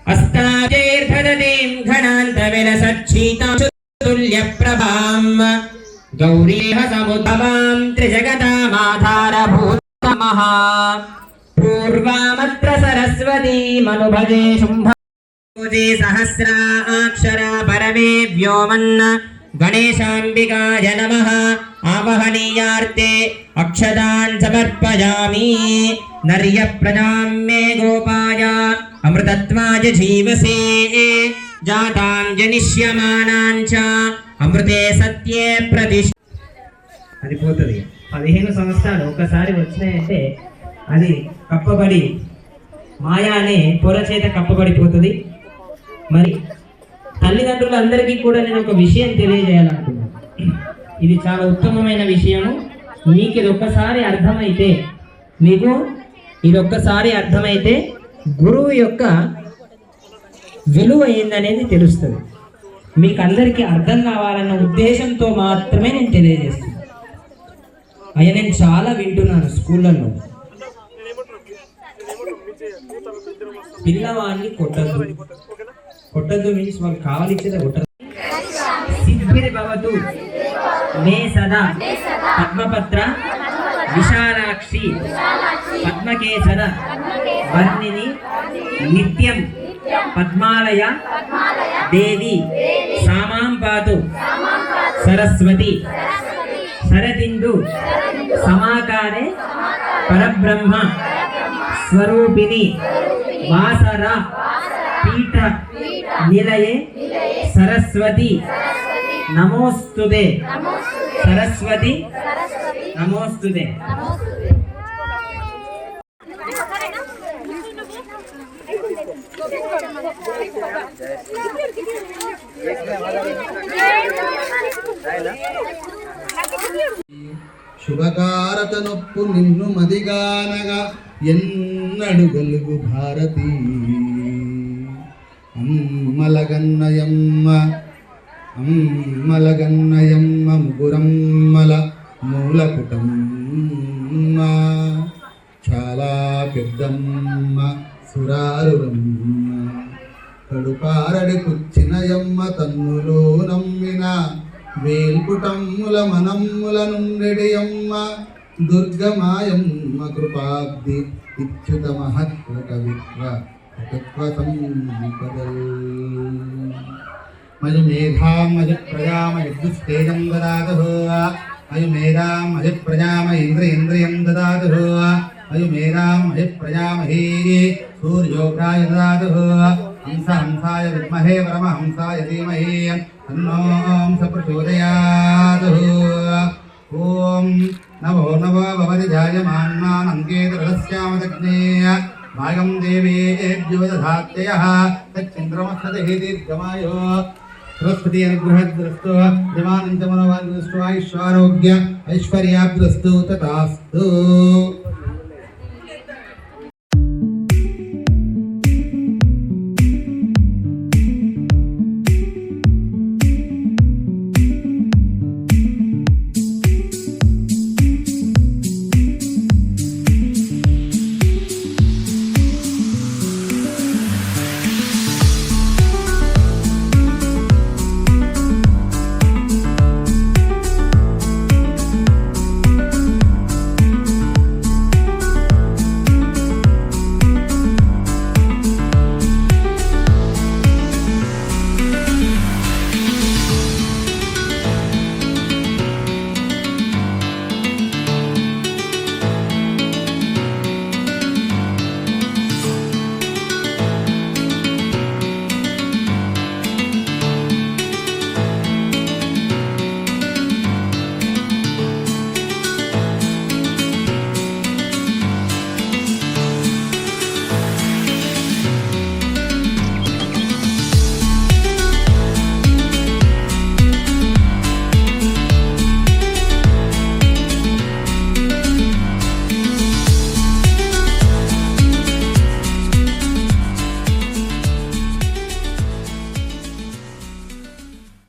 अस्ताचैर्धदतीं घनान्तविलसच्छीतांशुतुल्यप्रभां गौरीह समुद्भवां त्रिजगतामाधारभूतमः पूर्वामत्र सरस्वतीमनुभजे शुम्भे सहस्राक्षरा परमे व्योमन् गणेशाम्बिकाय नमः। आवहनीयार्थे अक्षतान् समर्पयामि। नर्य प्रजां मे गोपाय अमृतत्वाय जीवसे जातां जनिष्यमानां च अमृते सत्ये प्रतिष्ठ। అది పోతుంది 15 సంవత్సరాలు ఒకసారి వచ్చినాయంటే అది కప్పబడి మాయా అనే పొర చేత కప్పబడిపోతుంది. మరి తల్లిదండ్రులందరికీ కూడా నేను ఒక విషయం తెలియజేయాలనుకున్నాను. ఇది చాలా ఉత్తమమైన విషయము. మీకు ఇది ఒక్కసారి అర్థమైతే గురువు యొక్క విలువ ఏందనేది తెలుస్తుంది. మీకు అందరికీ అర్థం కావాలన్న ఉద్దేశంతో మాత్రమే నేను తెలియజేస్తున్నాను. అయ్యా నేను చాలా వింటున్నాను స్కూళ్ళల్లో పిల్లవాడిని కొట్టద్దు మీన్స్ వాళ్ళు కావాలిచ్చేది కొట్టదు. సిద్ధిర్భవతు మే సదా పద్మపత్ర విశాలాక్షి పద్మకేసర వర్ణిని నిత్యం పద్మాలయ దేవి సామాం పాతు సరస్వతి శరదిందు సమాకారే పరబ్రహ్మ స్వరూపిణి వాసర పీఠ నిలయే సరస్వతి నమోస్తుతే సరస్వతి నమోస్తుతే. శుభకారత నొప్పు నిన్ను మదిగానగా ఎన్నడు గలుగు భారతి అమ్మలగన్నయమ్మ ముగురమ్మల మూలపుటమ్మ చాలా పెద్దమ్మ సురారురమ్మ కడుపారడి పుచ్చినయమ్మ తన్నులో నమ్మిన వేల్పుటమ్ముల మనమ్ముల నుండెడియమ్మ దుర్గమాయమ్మ కృపాబ్ది ఇచ్యుత మహత్వ కవిత్వ మయు మేధాం మయ ప్రజామయ దుస్తేజం దదాతుః మయు మేధాం మయ ప్రజామయ ఇంద్రియం దదాతుః మయు మేధాం మయ ప్రజామహీ సూర్యోగ్రాయ దదాతుః హంసాయ విద్మహే పరమహంసాయ ధీమహి తన్నో హంస ప్రచోదయాత్. ఓం నమో నమో భవతి జాయమాన్నానంకేతరస్యామదగ్నే భాగం దేవేభ్యో దధాత్యయః తచ్చింద్రమస్తతే దీర్ఘమాయో సరస్వతి అనుగ్రహద్రస్తు దివానంచ మనోవాంఛిష్టో ఐశ్వర్యాభ్యస్తు తథాస్తు.